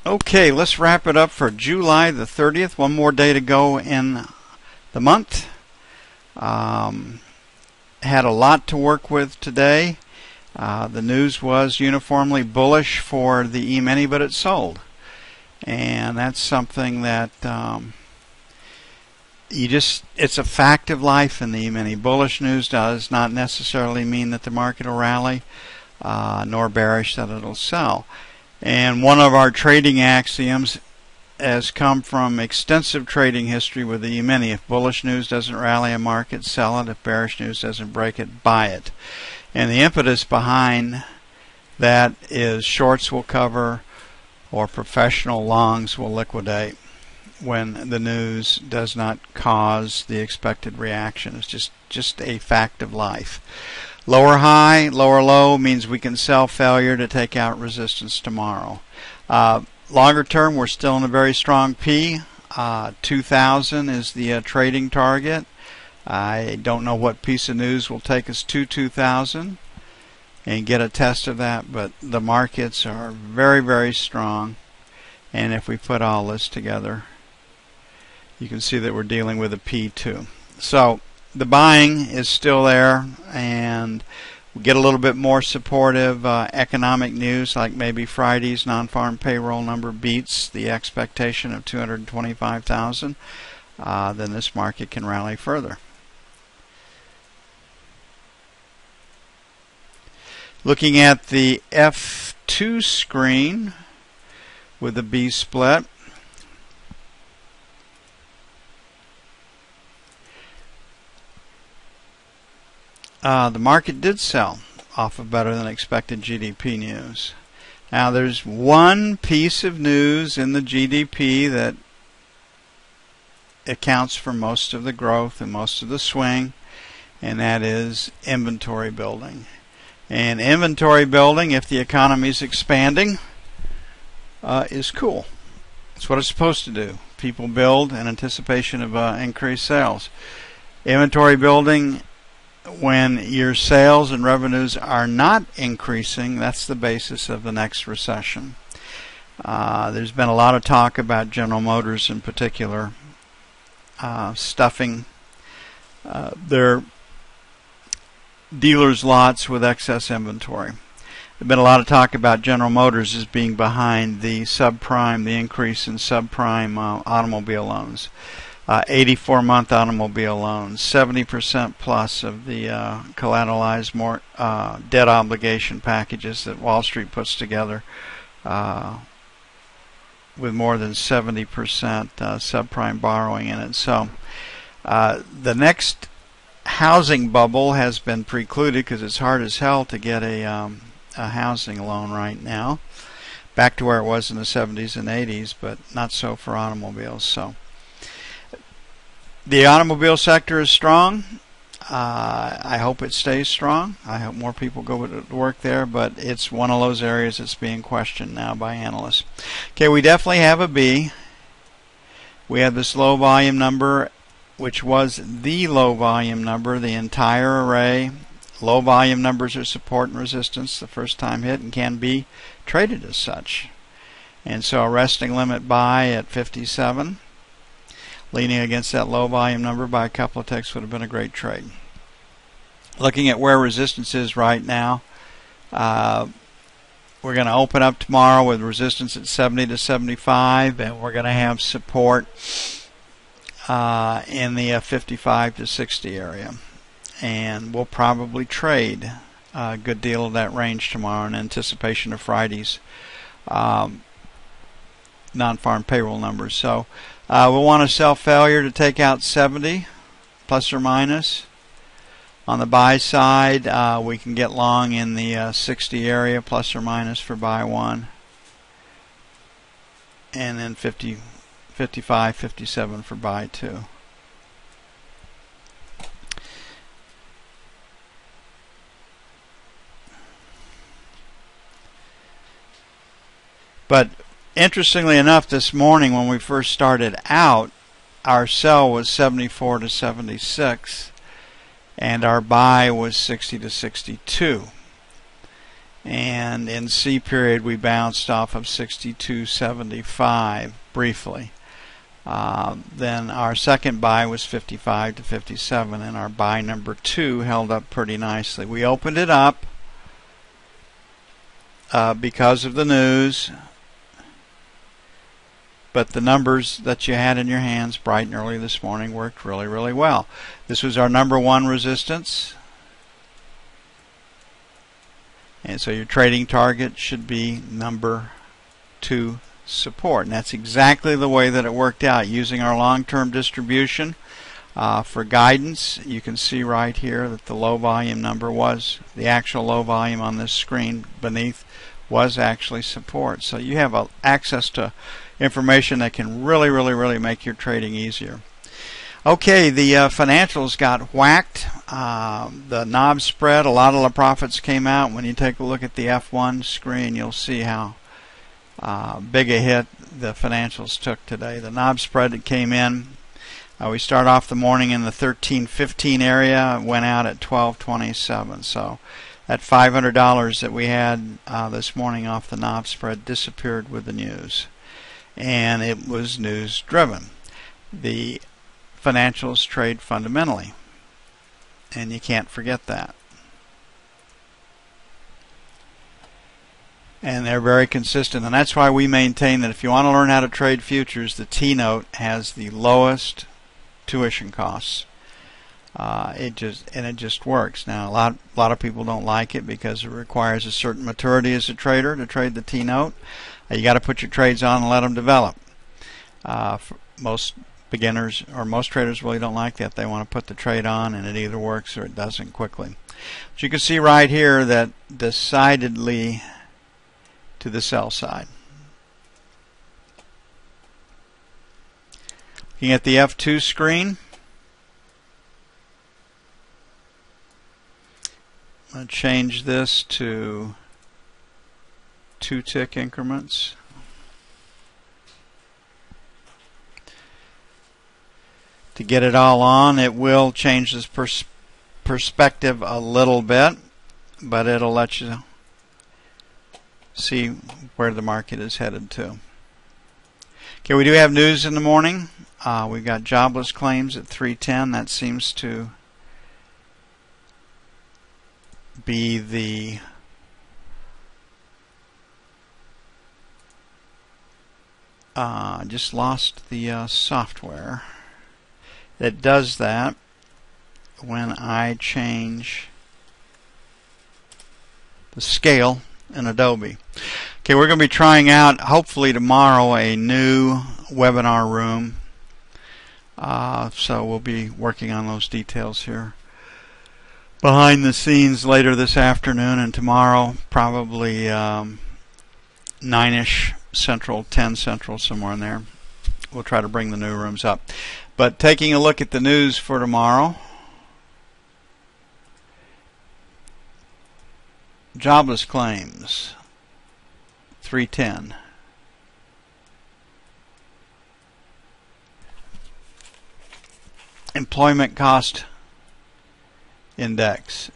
Okay, let's wrap it up for July the 30th. One more day to go in the month. Had a lot to work with today. The news was uniformly bullish for the E-mini, but it sold. And that's something that it's a fact of life in the E-mini. Bullish news does not necessarily mean that the market will rally, nor bearish that it'll sell. And one of our trading axioms has come from extensive trading history with the E-mini. If bullish news doesn't rally a market, sell it. If bearish news doesn't break it, buy it. And the impetus behind that is shorts will cover or professional longs will liquidate when the news does not cause the expected reaction. It's just a fact of life. Lower high, lower low means we can sell failure to take out resistance tomorrow. Longer term, we're still in a very strong P. 2000 is the trading target. I don't know what piece of news will take us to 2000 and get a test of that, but the markets are very, very strong. And if we put all this together, you can see that we're dealing with a P2. So the buying is still there, and we get a little bit more supportive economic news, like maybe Friday's non-farm payroll number beats the expectation of 225,000, then this market can rally further. Looking at the F2 screen with the B split, the market did sell off of better than expected GDP news. Now there's one piece of news in the GDP that accounts for most of the growth and most of the swing, and that is inventory building. And inventory building, if the economy is expanding, is cool. It's what it's supposed to do. People build in anticipation of increased sales. Inventory building, when your sales and revenues are not increasing, that's the basis of the next recession. There's been a lot of talk about General Motors in particular stuffing their dealers' lots with excess inventory. There's been a lot of talk about General Motors as being behind the subprime, the increase in subprime automobile loans. 84-month automobile loans, 70% plus of the collateralized debt obligation packages that Wall Street puts together, with more than 70% subprime borrowing in it. So the next housing bubble has been precluded because it's hard as hell to get a housing loan right now. Back to where it was in the 70s and 80s, but not so for automobiles. So the automobile sector is strong. I hope it stays strong. I hope more people go to work there, but it's one of those areas that's being questioned now by analysts. Okay, we definitely have a B. We have this low volume number, which was the low volume number, the entire array. Low volume numbers are support and resistance the first time hit and can be traded as such. And so a resting limit buy at 57, leaning against that low volume number by a couple of ticks, would have been a great trade. Looking at where resistance is right now, we're going to open up tomorrow with resistance at 70 to 75, and we're going to have support in the 55 to 60 area. And we'll probably trade a good deal of that range tomorrow in anticipation of Friday's non-farm payroll numbers. So we'll want to sell failure to take out 70 plus or minus. On the buy side, we can get long in the 60 area plus or minus for buy one, and then 50, 55, 57 for buy two. But interestingly enough, this morning when we first started out, our sell was 74 to 76, and our buy was 60 to 62. And in C period, we bounced off of 62.75 briefly. Then our second buy was 55 to 57, and our buy number 2 held up pretty nicely. We opened it up because of the news, but the numbers that you had in your hands bright and early this morning worked really, really well. This was our number 1 resistance, and so your trading target should be number 2 support, and that's exactly the way that it worked out using our long-term distribution for guidance. You can see right here that the low volume number was the actual low volume on this screen beneath was actually support. So you have access to information that can really make your trading easier. Okay, the financials got whacked. The knob spread, a lot of the profits came out. When you take a look at the F1 screen, you'll see how big a hit the financials took today. The knob spread that came in, we start off the morning in the 13.15 area, went out at 12.27. So that $500 that we had this morning off the knob spread disappeared with the news, and it was news driven. The financials trade fundamentally, and you can't forget that. And they're very consistent, and that's why we maintain that if you want to learn how to trade futures, the T-note has the lowest tuition costs. It just works. Now, a lot of people don't like it because it requires a certain maturity as a trader to trade the T-note. You got to put your trades on and let them develop. Most beginners or most traders really don't like that. They want to put the trade on, and it either works or it doesn't quickly. But you can see right here that decidedly to the sell side. Looking at the F2 screen, I'm going to change this to 2-tick increments. To get it all on, it will change this perspective a little bit, but it'll let you see where the market is headed to. Okay, we do have news in the morning. We've got jobless claims at 3:10. That seems to be the just lost the software that does that when I change the scale in Adobe. Okay, we're going to be trying out, hopefully tomorrow, a new webinar room. So we'll be working on those details here behind the scenes later this afternoon, and tomorrow probably 9-ish Central, 10 Central, somewhere in there. We'll try to bring the new rooms up. But taking a look at the news for tomorrow, jobless claims 3:10. Employment cost index.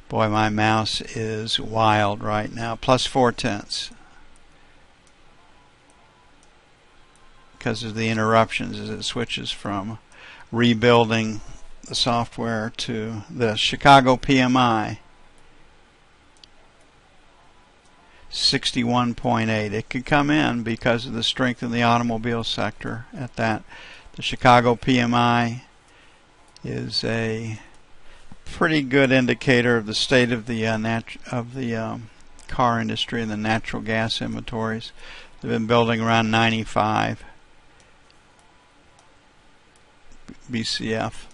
Boy, my mouse is wild right now. +0.4 because of the interruptions as it switches from rebuilding the software to the Chicago PMI. 61.8. It could come in because of the strength in the automobile sector at that. The Chicago PMI is a pretty good indicator of the state of the car industry and the natural gas inventories. They've been building around 95 BCF.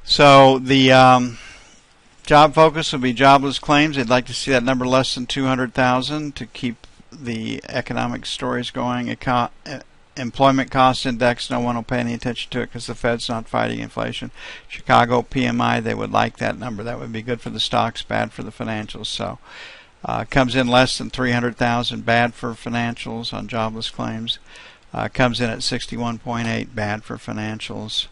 So the job focus will be jobless claims. They'd like to see that number less than 200,000 to keep the economic stories going. Employment cost index, no one will pay any attention to it because the Fed's not fighting inflation. Chicago PMI, they would like that number. That would be good for the stocks, bad for the financials. So comes in less than 300,000, bad for financials on jobless claims. Comes in at 61.8, bad for financials.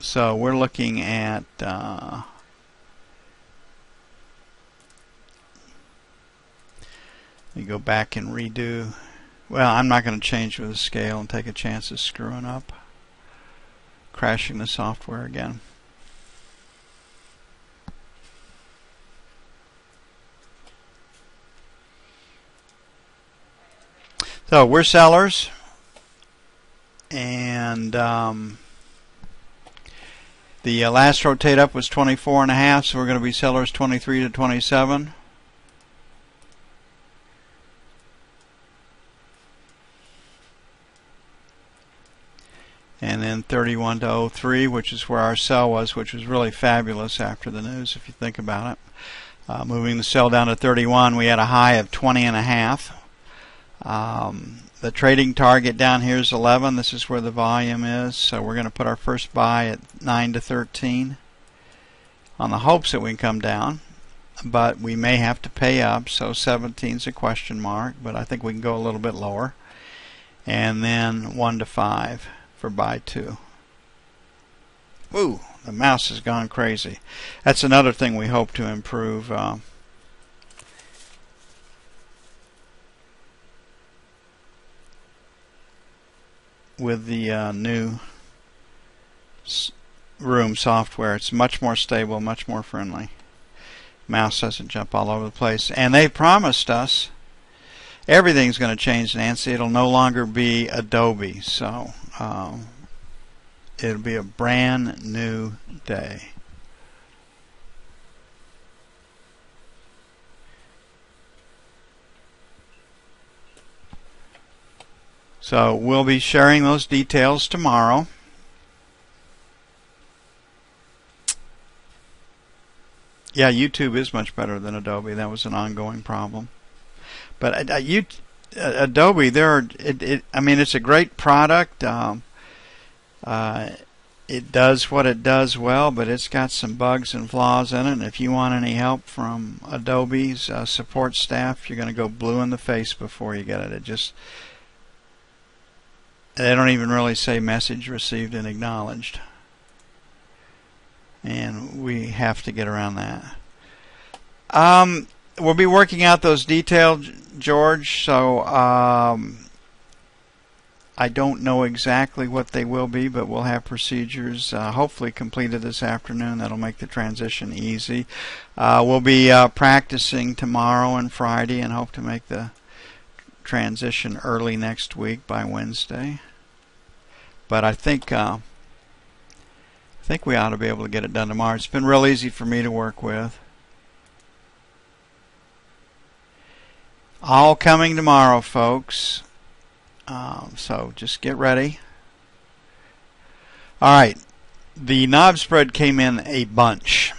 So we're looking at let me go back and redo. Well, I'm not going to change with the scale and take a chance of screwing up, crashing the software again. So we're sellers, and the last rotate up was 24.5, so we're going to be sellers 23 to 27. And then 31 to 03, which is where our sell was, which was really fabulous after the news, if you think about it. Moving the sell down to 31, we had a high of 20.5. The trading target down here is 11. This is where the volume is, so we're going to put our first buy at 9 to 13 on the hopes that we can come down, but we may have to pay up, so 17 is a question mark, but I think we can go a little bit lower. And then 1 to 5 for buy 2. Ooh, the mouse has gone crazy. That's another thing we hope to improve. With the new room software, it's much more stable, much more friendly. Mouse doesn't jump all over the place, and they promised us everything's going to change, Nancy. It'll no longer be Adobe, so it'll be a brand new day. So we'll be sharing those details tomorrow. Yeah, YouTube is much better than Adobe. That was an ongoing problem. But Adobe, I mean, it's a great product. It does what it does well, but it's got some bugs and flaws in it. And if you want any help from Adobe's support staff, you're going to go blue in the face before you get it. They don't even really say message received and acknowledged. And we have to get around that. We'll be working out those details, George, so I don't know exactly what they will be, but we'll have procedures hopefully completed this afternoon. That'll make the transition easy. We'll be practicing tomorrow and Friday and hope to make the transition early next week by Wednesday. But I think we ought to be able to get it done tomorrow. It's been real easy for me to work with. All coming tomorrow, folks. So just get ready. All right. The knob spread came in a bunch,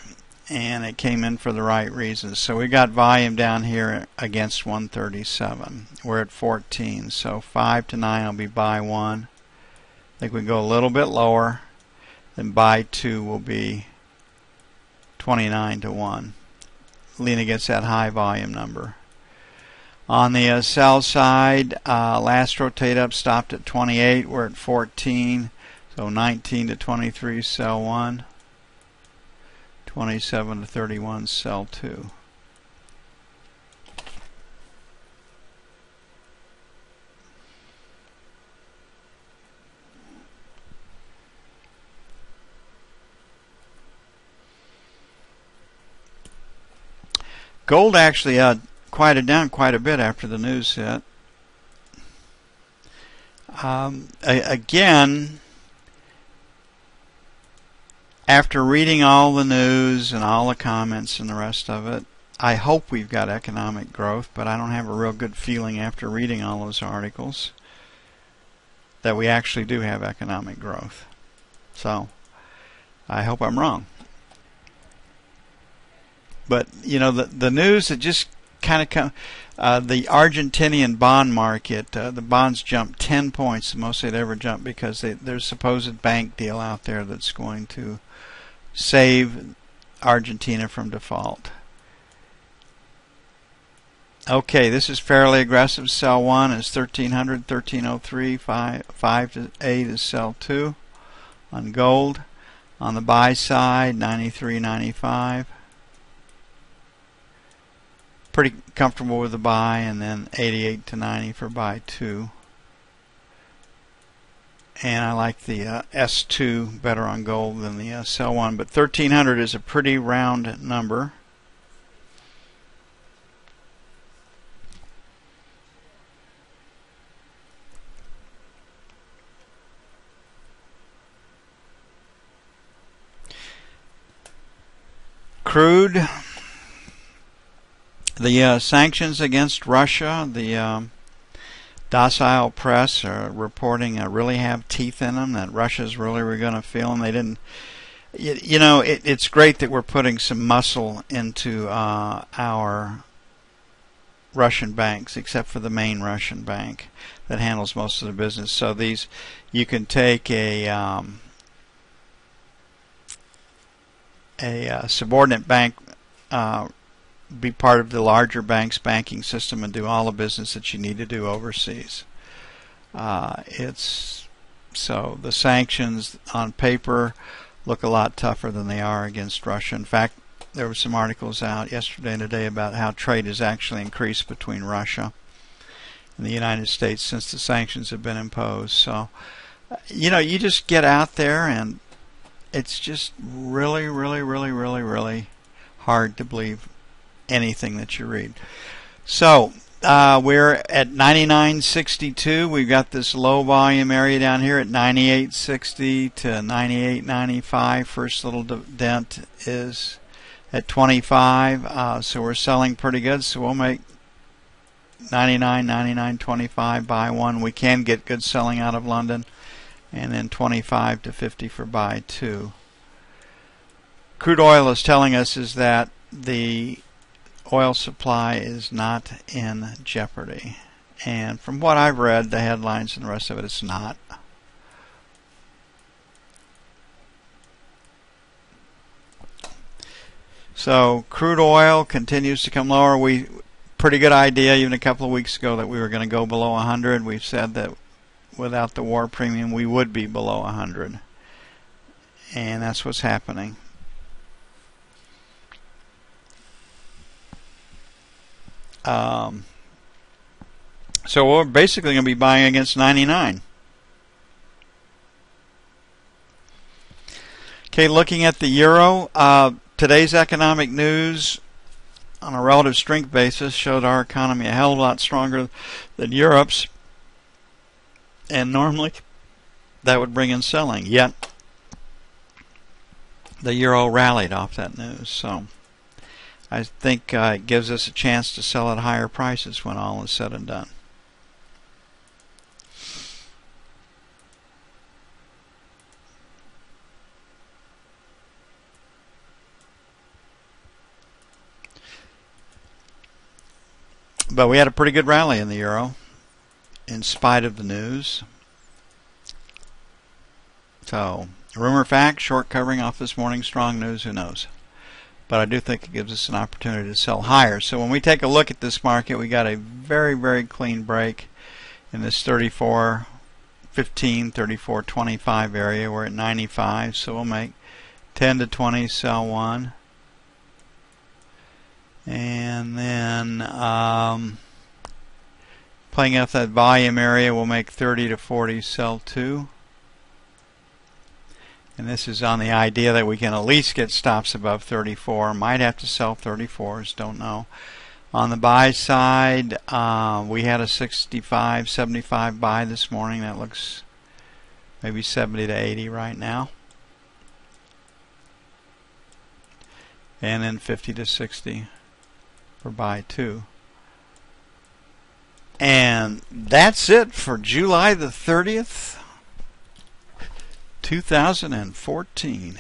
and it came in for the right reasons. So we got volume down here against 137. We're at 14. So 5 to 9 will be buy 1. I think we go a little bit lower. Then buy 2 will be 29 to 1. Lean against that high volume number. On the sell side, last rotate up stopped at 28. We're at 14. So 19 to 23, sell 1. 27 to 31, sell 2. Gold actually quieted down quite a bit after the news hit. Again, after reading all the news and all the comments and the rest of it, I hope we've got economic growth, but I don't have a real good feeling after reading all those articles that we actually do have economic growth. So I hope I'm wrong. But, you know, the news that just kind of come, the Argentinian bond market, the bonds jumped 10 points, the most they'd ever jumped, because there's a supposed bank deal out there that's going to save Argentina from default. Okay, this is fairly aggressive. Sell 1 is 1300, 1303, 5 to 8 is sell 2 on gold. On the buy side, 93.95. Pretty comfortable with the buy, and then 88 to 90 for buy 2. And I like the S2 better on gold than the sell 1, but 1300 is a pretty round number. Crude, the sanctions against Russia, the docile press are reporting really have teeth in them, that Russia's really were going to feel them. They didn't. You know, it's great that we're putting some muscle into our Russian banks, except for the main Russian bank that handles most of the business. So these, you can take a subordinate bank, be part of the larger bank's banking system, and do all the business that you need to do overseas. So the sanctions on paper look a lot tougher than they are against Russia. In fact, there were some articles out yesterday and today about how trade has actually increased between Russia and the United States since the sanctions have been imposed. So, you know, you just get out there, and it's just really, really, really, really, really hard to believe anything that you read. So we're at 99.62. We've got this low volume area down here at 98.60 to 98.95. First little dent is at 25. So we're selling pretty good. So we'll make 99, 99.25 buy 1. We can get good selling out of London. And then 25 to 50 for buy 2. Crude oil is telling us is that the oil supply is not in jeopardy. And from what I've read, the headlines and the rest of it, it's not. So crude oil continues to come lower. Pretty good idea even a couple of weeks ago that we were going to go below 100. We've said that without the war premium we would be below 100, and that's what's happening. So we're basically going to be buying against 99. Okay, looking at the euro, today's economic news on a relative strength basis showed our economy a hell of a lot stronger than Europe's. And normally that would bring in selling, yet the euro rallied off that news. So I think it gives us a chance to sell at higher prices when all is said and done. But we had a pretty good rally in the euro, in spite of the news. So, rumor fact, short covering off this morning's strong news, who knows? But I do think it gives us an opportunity to sell higher. So when we take a look at this market, we got a very, very clean break in this 34.15, 34.25 area. We're at 95, so we'll make 10 to 20, sell 1. And then playing out that volume area, we'll make 30 to 40, sell 2. And this is on the idea that we can at least get stops above 34. Might have to sell 34s, don't know. On the buy side, we had a 65, 75 buy this morning. That looks maybe 70 to 80 right now. And then 50 to 60 for buy 2. And that's it for July the 30th, 2014.